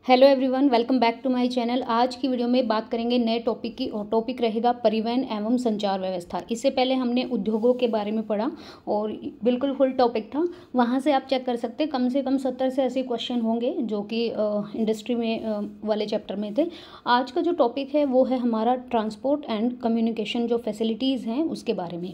Hello everyone, welcome back to my channel. आज की video में बात करेंगे नए टॉपिक की और टॉपिक रहेगा परिवहन एवं संचार व्यवस्था। इससे पहले हमने उद्योगों के बारे में पढ़ा और बिल्कुल फुल टॉपिक था, वहाँ से आप चेक कर सकते हैं। कम से कम 70 से 80 क्वेश्चन होंगे जो कि इंडस्ट्री में वाले चैप्टर में थे। आज का जो टॉपिक है वो है हमारा ट्रांसपोर्ट एंड कम्युनिकेशन जो फैसिलिटीज़ हैं उसके बारे में।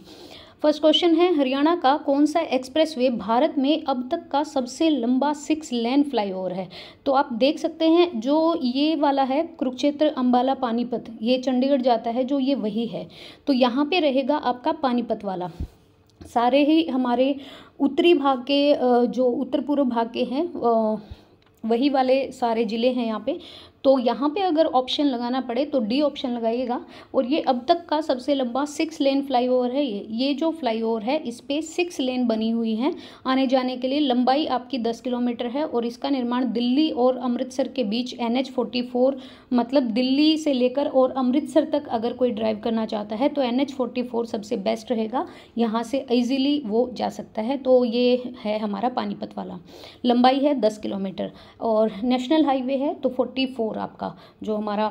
फर्स्ट क्वेश्चन है, हरियाणा का कौन सा एक्सप्रेसवे भारत में अब तक का सबसे लंबा 6 लेन फ्लाईओवर है? तो आप देख सकते हैं जो ये वाला है कुरुक्षेत्र अंबाला पानीपत, ये चंडीगढ़ जाता है, जो ये वही है। तो यहाँ पे रहेगा आपका पानीपत वाला। सारे ही हमारे उत्तरी भाग के जो उत्तर पूर्व भाग के हैं वही वाले सारे ज़िले हैं यहाँ पे। तो यहाँ पे अगर ऑप्शन लगाना पड़े तो डी ऑप्शन लगाइएगा। और ये अब तक का सबसे लंबा 6 लेन फ्लाईओवर है। ये जो फ्लाईओवर है इस पे 6 लेन बनी हुई हैं आने जाने के लिए। लंबाई आपकी 10 किलोमीटर है और इसका निर्माण दिल्ली और अमृतसर के बीच NH44, मतलब दिल्ली से लेकर और अमृतसर तक अगर कोई ड्राइव करना चाहता है तो NH44 सबसे बेस्ट रहेगा, यहाँ से ईजीली वो जा सकता है। तो ये है हमारा पानीपत वाला, लंबाई है 10 किलोमीटर और नेशनल हाईवे है तो 44 आपका जो हमारा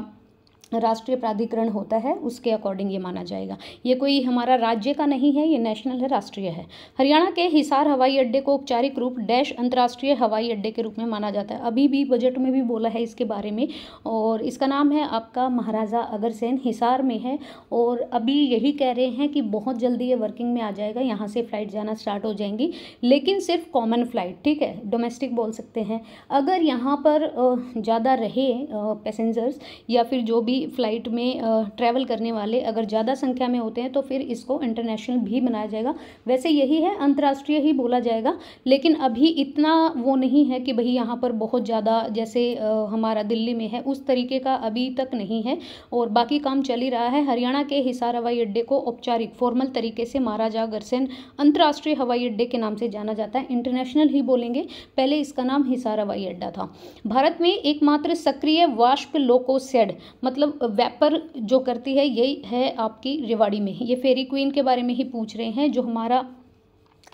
राष्ट्रीय प्राधिकरण होता है उसके अकॉर्डिंग ये माना जाएगा। ये कोई हमारा राज्य का नहीं है, ये नेशनल है, राष्ट्रीय है। हरियाणा के हिसार हवाई अड्डे को औपचारिक रूप डैश अंतर्राष्ट्रीय हवाई अड्डे के रूप में माना जाता है। अभी भी बजट में भी बोला है इसके बारे में, और इसका नाम है आपका महाराजा अग्रसेन, हिसार में है। और अभी यही कह रहे हैं कि बहुत जल्दी ये वर्किंग में आ जाएगा, यहाँ से फ़्लाइट जाना स्टार्ट हो जाएंगी, लेकिन सिर्फ कॉमन फ़्लाइट, ठीक है, डोमेस्टिक बोल सकते हैं। अगर यहाँ पर ज़्यादा रहे पैसेंजर्स या फिर जो भी फ़्लाइट में ट्रैवल करने वाले अगर ज़्यादा संख्या में होते हैं तो फिर इसको इंटरनेशनल भी बनाया जाएगा। वैसे यही है, अंतर्राष्ट्रीय ही बोला जाएगा, लेकिन अभी इतना वो नहीं है कि भाई यहाँ पर बहुत ज़्यादा जैसे हमारा दिल्ली में है उस तरीके का अभी तक नहीं है, और बाकी काम चल ही रहा है। हरियाणा के हिसार हवाई अड्डे को औपचारिक फॉर्मल तरीके से महाराजा अग्रसेन अंतर्राष्ट्रीय हवाई अड्डे के नाम से जाना जाता है, इंटरनेशनल ही बोलेंगे, पहले इसका नाम हिसार हवाई अड्डा था। भारत में एकमात्र सक्रिय वाष्प लोको-शेड, मतलब वेपर जो करती है, यही है आपकी रेवाड़ी में। ये फेरी क्वीन के बारे में ही पूछ रहे हैं। जो हमारा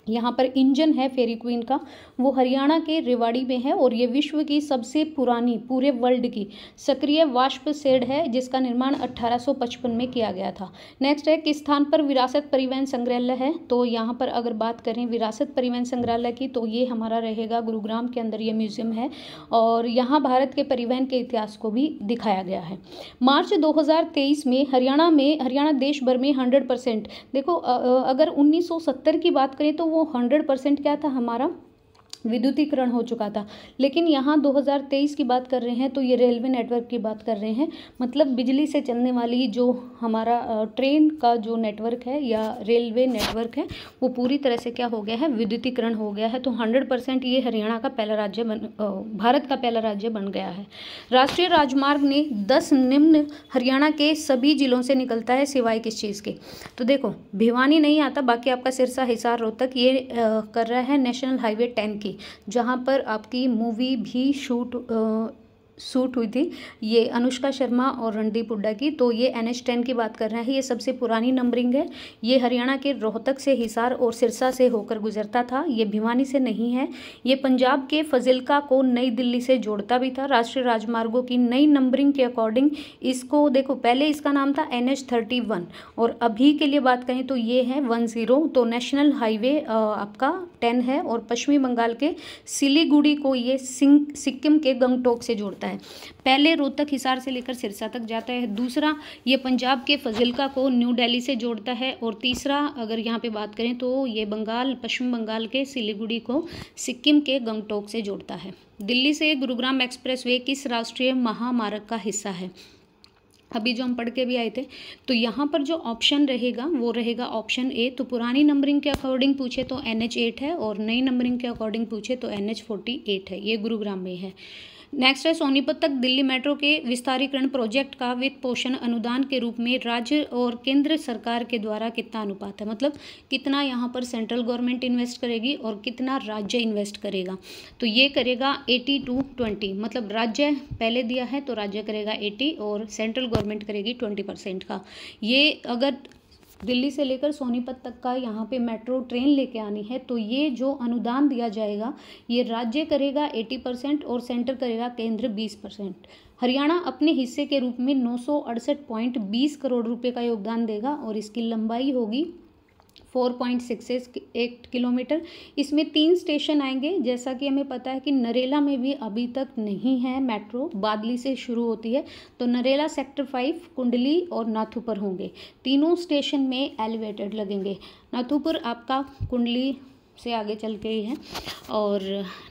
यहाँ पर इंजन है फेरी क्वीन का वो हरियाणा के रेवाड़ी में है, और ये विश्व की सबसे पुरानी, पूरे वर्ल्ड की सक्रिय वाष्प शेड है जिसका निर्माण 1855 में किया गया था। नेक्स्ट है, किस स्थान पर विरासत परिवहन संग्रहालय है? तो यहाँ पर अगर बात करें विरासत परिवहन संग्रहालय की तो ये हमारा रहेगा गुरुग्राम के अंदर ये म्यूजियम है, और यहाँ भारत के परिवहन के इतिहास को भी दिखाया गया है। मार्च 2023 में हरियाणा देश भर में 100%, देखो अगर 1970 की बात करें तो वो 100% क्या था, हमारा विद्युतीकरण हो चुका था। लेकिन यहाँ 2023 की बात कर रहे हैं तो ये रेलवे नेटवर्क की बात कर रहे हैं, मतलब बिजली से चलने वाली जो हमारा ट्रेन का जो नेटवर्क है या रेलवे नेटवर्क है वो पूरी तरह से क्या हो गया है, विद्युतीकरण हो गया है। तो 100% ये हरियाणा का पहला राज्य भारत का पहला राज्य बन गया है। राष्ट्रीय राजमार्ग ने 10 निम्न हरियाणा के सभी जिलों से निकलता है, सिवाय किस चीज़ के? तो देखो भिवानी नहीं आता, बाकी आपका सिरसा, हिसार, रोहतक ये कर रहा है नेशनल हाईवे 10 की, जहाँ पर आपकी मूवी भी शूट हुई थी, ये अनुष्का शर्मा और रणदीप हुड्डा की। तो ये NH10 की बात कर रहे हैं, ये सबसे पुरानी नंबरिंग है। ये हरियाणा के रोहतक से, हिसार और सिरसा से होकर गुजरता था, ये भिवानी से नहीं है। ये पंजाब के फजिल्का को नई दिल्ली से जोड़ता भी था। राष्ट्रीय राजमार्गों की नई नंबरिंग के अकॉर्डिंग इसको देखो, पहले इसका नाम था NH31 और अभी के लिए बात करें तो ये है 10। तो नेशनल हाईवे आपका 10 है, और पश्चिमी बंगाल के सिलीगुड़ी को ये सिक्किम के गंगटोक से जोड़ता है। पहले रोहतक, हिसार से लेकर सिरसा तक जाता है। दूसरा, ये पंजाब के फजिल्का को न्यू दिल्ली से जोड़ता है। और तीसरा, अगर यहाँ पे बात करें तो ये पश्चिम बंगाल के सिलीगुड़ी को सिक्किम के गंगटोक से जोड़ता है। दिल्ली से गुरुग्राम एक्सप्रेसवे किस राष्ट्रीय महामार्ग का हिस्सा है? अभी जो हम पढ़ के भी आए थे, तो यहाँ पर जो ऑप्शन रहेगा वो रहेगा ऑप्शन ए। तो पुरानी नंबरिंग के अकॉर्डिंग पूछे तो NH8 है, और नई नंबरिंग के अकॉर्डिंग पूछे तो NH48 है, ये गुरुग्राम में है। नेक्स्ट है, सोनीपत तक दिल्ली मेट्रो के विस्तारीकरण प्रोजेक्ट का वित्त पोषण अनुदान के रूप में राज्य और केंद्र सरकार के द्वारा कितना अनुपात है, मतलब कितना यहाँ पर सेंट्रल गवर्नमेंट इन्वेस्ट करेगी और कितना राज्य इन्वेस्ट करेगा? तो ये करेगा 80-20, मतलब राज्य पहले दिया है तो राज्य करेगा 80 और सेंट्रल गवर्नमेंट करेगी 20% का। ये अगर दिल्ली से लेकर सोनीपत तक का यहाँ पे मेट्रो ट्रेन लेके आनी है, तो ये जो अनुदान दिया जाएगा ये राज्य करेगा 80% और सेंटर करेगा केंद्र 20%। हरियाणा अपने हिस्से के रूप में 968.20 करोड़ रुपए का योगदान देगा और इसकी लंबाई होगी 4.68 किलोमीटर। इसमें 3 स्टेशन आएंगे। जैसा कि हमें पता है कि नरेला में भी अभी तक नहीं है मेट्रो, बादली से शुरू होती है, तो नरेला सेक्टर 5, कुंडली और नाथुपुर होंगे। तीनों स्टेशन में एलिवेटेड लगेंगे। नाथुपुर आपका कुंडली से आगे चल के ही है और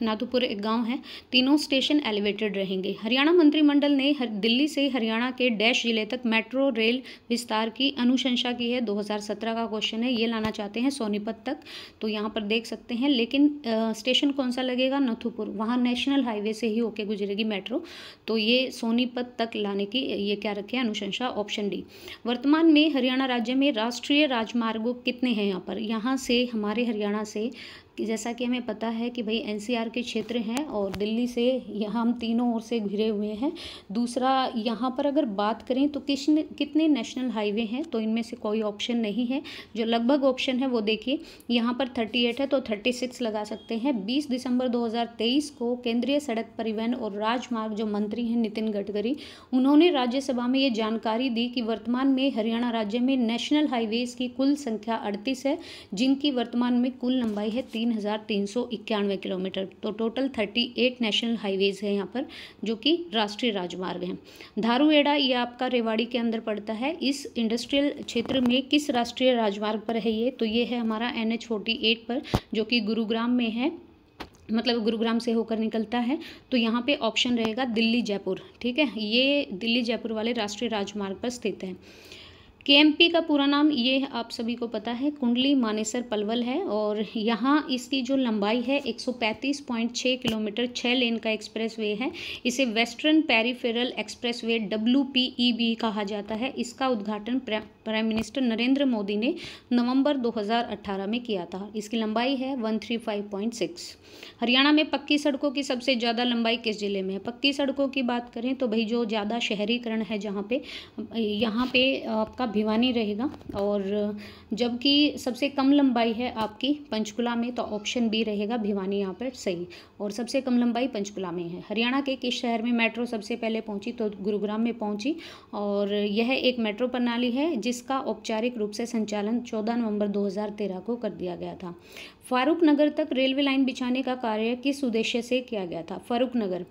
नाथुपुर एक गांव है। तीनों स्टेशन एलिवेटेड रहेंगे। हरियाणा मंत्रिमंडल ने दिल्ली से हरियाणा के डैश जिले तक मेट्रो रेल विस्तार की अनुशंसा की है। 2017 का क्वेश्चन है, ये लाना चाहते हैं सोनीपत तक, तो यहाँ पर देख सकते हैं। लेकिन स्टेशन कौन सा लगेगा? नाथुपुर, वहाँ नेशनल हाईवे से ही होके गुजरेगी मेट्रो, तो ये सोनीपत तक लाने की ये क्या रखे अनुशंसा, ऑप्शन डी। वर्तमान में हरियाणा राज्य में राष्ट्रीय राजमार्गों कितने हैं? यहाँ से हमारे हरियाणा से कि जैसा कि हमें पता है कि भाई एनसीआर के क्षेत्र हैं और दिल्ली से यहाँ हम तीनों ओर से घिरे हुए हैं। दूसरा, यहाँ पर अगर बात करें तो कितने नेशनल हाईवे हैं, तो इनमें से कोई ऑप्शन नहीं है। जो लगभग ऑप्शन है वो देखिए, यहाँ पर 38 है तो 36 लगा सकते हैं। 20 दिसंबर 2023 को केंद्रीय सड़क परिवहन और राजमार्ग जो मंत्री हैं नितिन गडकरी, उन्होंने राज्यसभा में ये जानकारी दी कि वर्तमान में हरियाणा राज्य में नेशनल हाईवेज की कुल संख्या 38 है, जिनकी वर्तमान में कुल लंबाई है 3,391 किलोमीटर। तो टोटल 38 नेशनल हाईवेज है यहाँ पर, जो कि राष्ट्रीय राजमार्ग हैं। धारूहेड़ा ये आपका रेवाड़ी के अंदर पड़ता है। इस इंडस्ट्रियल क्षेत्र में किस राष्ट्रीय राजमार्ग पर है ये? तो ये है हमारा NH48 पर, जो कि गुरुग्राम में है, मतलब गुरुग्राम से होकर निकलता है। तो यहाँ पे ऑप्शन रहेगा दिल्ली जयपुर। ठीक है, ये दिल्ली जयपुर वाले राष्ट्रीय राजमार्ग पर स्थित है। KMP का पूरा नाम ये आप सभी को पता है, कुंडली मानेसर पलवल है और यहाँ इसकी जो लंबाई है 135.6 किलोमीटर, 6 लेन का एक्सप्रेसवे है। इसे वेस्टर्न पेरिफेरल एक्सप्रेसवे WPEB कहा जाता है। इसका उद्घाटन प्राइम मिनिस्टर नरेंद्र मोदी ने नवंबर 2018 में किया था। इसकी लंबाई है 135.6। हरियाणा में पक्की सड़कों की सबसे ज़्यादा लंबाई किस जिले में है? पक्की सड़कों की बात करें तो भाई जो ज़्यादा शहरीकरण है जहाँ पे, यहाँ पे आपका भिवानी रहेगा, और जबकि सबसे कम लंबाई है आपकी पंचकुला में, तो ऑप्शन बी रहेगा भिवानी यहाँ पर सही, और सबसे कम लंबाई पंचकुला में है। हरियाणा के किस शहर में मेट्रो सबसे पहले पहुंची? तो गुरुग्राम में पहुंची, और यह एक मेट्रो प्रणाली है जिसका औपचारिक रूप से संचालन 14 नवंबर 2013 को कर दिया गया था। फारूक नगर तक रेलवे लाइन बिछाने का कार्य किस उद्देश्य से किया गया था? फारूक नगर,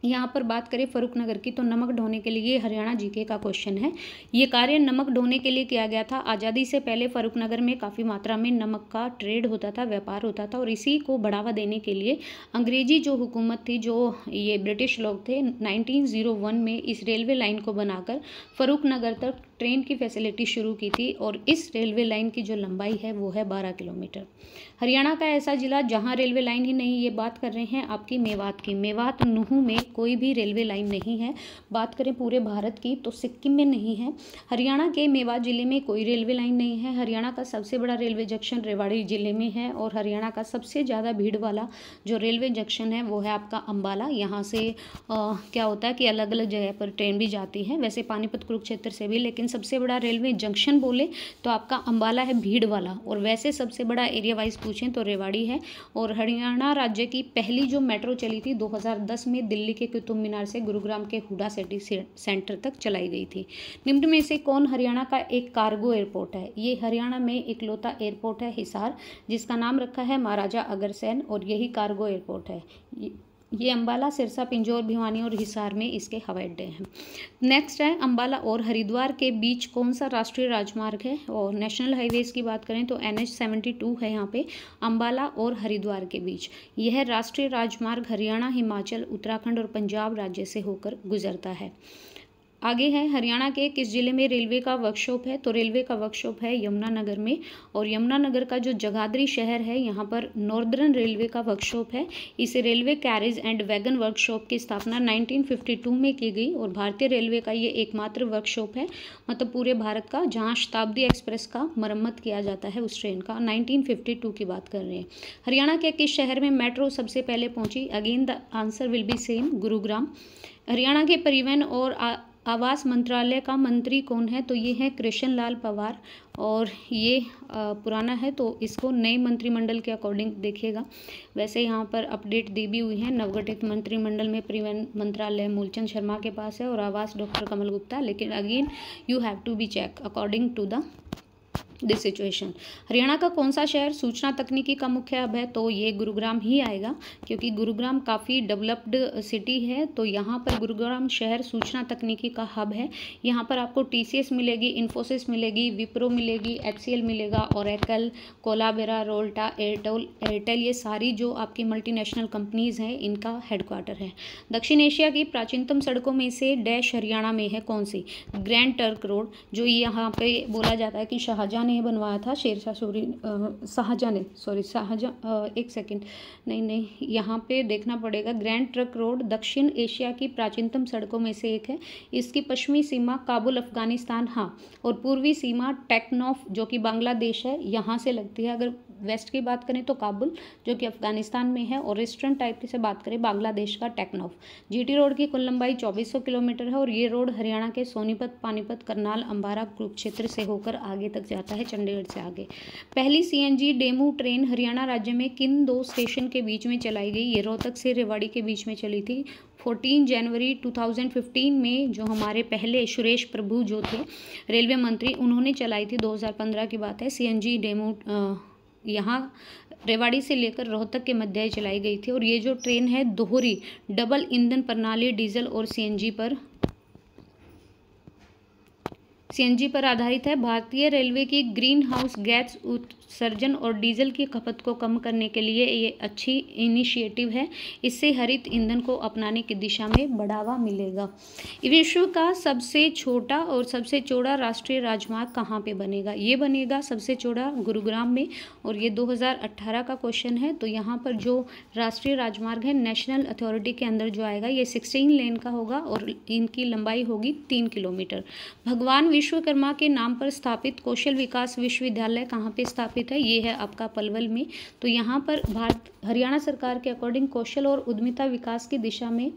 यहाँ पर बात करें फारूक नगर की, तो नमक ढोने के लिए, हरियाणा जीके का क्वेश्चन है। ये कार्य नमक ढोने के लिए किया गया था। आज़ादी से पहले फारूक नगर में काफ़ी मात्रा में नमक का ट्रेड होता था, व्यापार होता था, और इसी को बढ़ावा देने के लिए अंग्रेजी जो हुकूमत थी, जो ये ब्रिटिश लोग थे, 1901 में इस रेलवे लाइन को बनाकर फारूक नगर तक ट्रेन की फैसिलिटी शुरू की थी, और इस रेलवे लाइन की जो लंबाई है वो है 12 किलोमीटर। हरियाणा का ऐसा जिला जहां रेलवे लाइन ही नहीं, ये बात कर रहे हैं आपकी मेवात की। मेवात नूहू में कोई भी रेलवे लाइन नहीं है। बात करें पूरे भारत की तो सिक्किम में नहीं है। हरियाणा के मेवात जिले में कोई रेलवे लाइन नहीं है। हरियाणा का सबसे बड़ा रेलवे जंक्शन रेवाड़ी जिले में है, और हरियाणा का सबसे ज़्यादा भीड़ वाला जो रेलवे जंक्शन है वो है आपका अम्बाला। यहाँ से क्या होता है कि अलग अलग जगह पर ट्रेन भी जाती है, वैसे पानीपत कुरुक्षेत्र से भी, लेकिन सबसे बड़ा रेलवे जंक्शन बोले तो आपका अम्बाला है, भीड़ वाला, और वैसे सबसे बड़ा एरिया वाइज पूछें तो रेवाड़ी है। और हरियाणा राज्य की पहली जो मेट्रो चली थी 2010 में दिल्ली के कुतुब मीनार से गुरुग्राम के हुडा सिटी सेंटर तक चलाई गई थी। निम्न में से कौन हरियाणा का एक कार्गो एयरपोर्ट है? ये हरियाणा में इकलौता एयरपोर्ट है हिसार, जिसका नाम रखा है महाराजा अग्रसेन, और यही कार्गो एयरपोर्ट है। ये अम्बाला, सिरसा, पिंजौर, भिवानी और हिसार में इसके हवाई अड्डे हैं। नेक्स्ट है अम्बाला और हरिद्वार के बीच कौन सा राष्ट्रीय राजमार्ग है? और नेशनल हाईवेज की बात करें तो NH72 है यहाँ पे अम्बाला और हरिद्वार के बीच। यह राष्ट्रीय राजमार्ग हरियाणा, हिमाचल, उत्तराखंड और पंजाब राज्य से होकर गुजरता है। आगे है हरियाणा के किस जिले में रेलवे का वर्कशॉप है? तो रेलवे का वर्कशॉप है यमुनानगर में, और यमुनानगर का जो जगाधरी शहर है यहाँ पर नॉर्दर्न रेलवे का वर्कशॉप है। इस railway carriage and wagon workshop की स्थापना 1952 में की गई, और भारतीय रेलवे का ये एकमात्र वर्कशॉप है, मतलब पूरे भारत का, जहाँ शताब्दी एक्सप्रेस का मरम्मत किया जाता है उस ट्रेन का। 1952 की बात कर रहे हैं। हरियाणा के किस शहर में मेट्रो सबसे पहले पहुँची? Again the answer will be same, Gurugram. Haryana के परिवहन और आवास मंत्रालय का मंत्री कौन है? तो ये है कृष्ण लाल पंवार, और ये पुराना है तो इसको नए मंत्रिमंडल के अकॉर्डिंग देखिएगा। वैसे यहाँ पर अपडेट दी भी हुई है। नवगठित मंत्रिमंडल में परिवहन मंत्रालय मूलचंद शर्मा के पास है और आवास डॉक्टर कमल गुप्ता, लेकिन again you have to be check according to this situation. Haryana का कौन सा शहर सूचना तकनीकी का मुख्य हब है? तो ये गुरुग्राम ही आएगा, क्योंकि गुरुग्राम काफ़ी डेवलप्ड सिटी है, तो यहाँ पर गुरुग्राम शहर सूचना तकनीकी का हब है। यहाँ पर आपको TCS मिलेगी, इन्फोसिस मिलेगी, विप्रो मिलेगी, HCL मिलेगा, ओरेकल, कोलाबेरा, रोल्टा, एयरटेल, ये सारी जो आपकी मल्टीनेशनल कंपनीज़ हैं इनका हेडक्वार्टर है। दक्षिण एशिया की प्राचीनतम सड़कों में से डैश हरियाणा में है, कौन सी? ग्रैंड ट्रंक रोड, जो यहाँ पे बोला जाता है कि शाहजहाँ ने बनवाया था, शाहजहाँ, एक सेकंड, नहीं, यहाँ पे देखना पड़ेगा। ग्रैंड ट्रंक रोड दक्षिण एशिया की प्राचीनतम सड़कों में से एक है। इसकी पश्चिमी सीमा काबुल अफगानिस्तान, हाँ, और पूर्वी सीमा टेक्नॉफ जो कि बांग्लादेश है, यहाँ से लगती है। अगर वेस्ट की बात करें तो काबुल जो कि अफगानिस्तान में है, और ईस्टर्न टाइप की से बात करें बांग्लादेश का टेक्नॉफ। GT रोड की कुल लंबाई 2400 किलोमीटर है, और ये रोड हरियाणा के सोनीपत, पानीपत, करनाल, अंबारा, कुरुक्षेत्र से होकर आगे तक जाता है, चंडीगढ़ से आगे। पहली CNG डेमू ट्रेन हरियाणा राज्य में किन 2 स्टेशन के बीच में चलाई गई? ये रोहतक से रेवाड़ी के बीच में चली थी। 14 जनवरी 2015 में जो हमारे पहले सुरेश प्रभु जो थे रेलवे मंत्री, उन्होंने चलाई थी। 2015 की बात है। CNG डेमू यहाँ रेवाड़ी से लेकर रोहतक के मध्य चलाई गई थी, और ये जो ट्रेन है दोहरी डबल ईंधन प्रणाली डीजल और CNG पर आधारित है। भारतीय रेलवे की ग्रीन हाउस गैस उत्सर्जन और डीजल की खपत को कम करने के लिए ये अच्छी इनिशिएटिव है। इससे हरित ईंधन को अपनाने की दिशा में बढ़ावा मिलेगा। विश्व का सबसे छोटा और सबसे चौड़ा राष्ट्रीय राजमार्ग कहाँ पे बनेगा? ये बनेगा सबसे चौड़ा गुरुग्राम में, और ये 2018 का क्वेश्चन है। तो यहाँ पर जो राष्ट्रीय राजमार्ग है नेशनल अथॉरिटी के अंदर जो आएगा, ये 16 लेन का होगा और इनकी लंबाई होगी 3 किलोमीटर। भगवान विश्वकर्मा के नाम पर स्थापित कौशल विकास विश्वविद्यालय कहाँ पे स्थापित है? ये है आपका पलवल में। तो यहाँ पर हरियाणा सरकार के अकॉर्डिंग कौशल और उद्यमिता विकास की दिशा में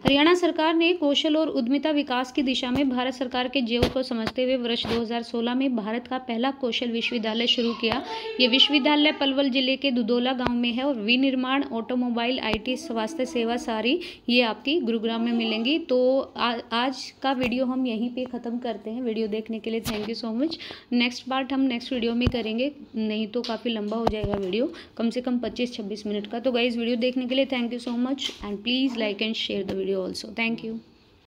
हरियाणा सरकार ने कौशल और उद्यमिता विकास की दिशा में भारत सरकार के जरूरत को समझते हुए वर्ष 2016 में भारत का पहला कौशल विश्वविद्यालय शुरू किया। ये विश्वविद्यालय पलवल जिले के दुधौला गांव में है, और विनिर्माण, ऑटोमोबाइल, IT, स्वास्थ्य सेवा सारी ये आपकी गुरुग्राम में मिलेंगी। तो आज का वीडियो हम यहीं पे ख़त्म करते हैं। वीडियो देखने के लिए thank you so much. Next part हम नेक्स्ट वीडियो में करेंगे, नहीं तो काफ़ी लंबा हो जाएगा वीडियो, कम से कम 25-26 मिनट का। तो गाइस वीडियो देखने के लिए thank you so much, and please like and share the video also. Thank you.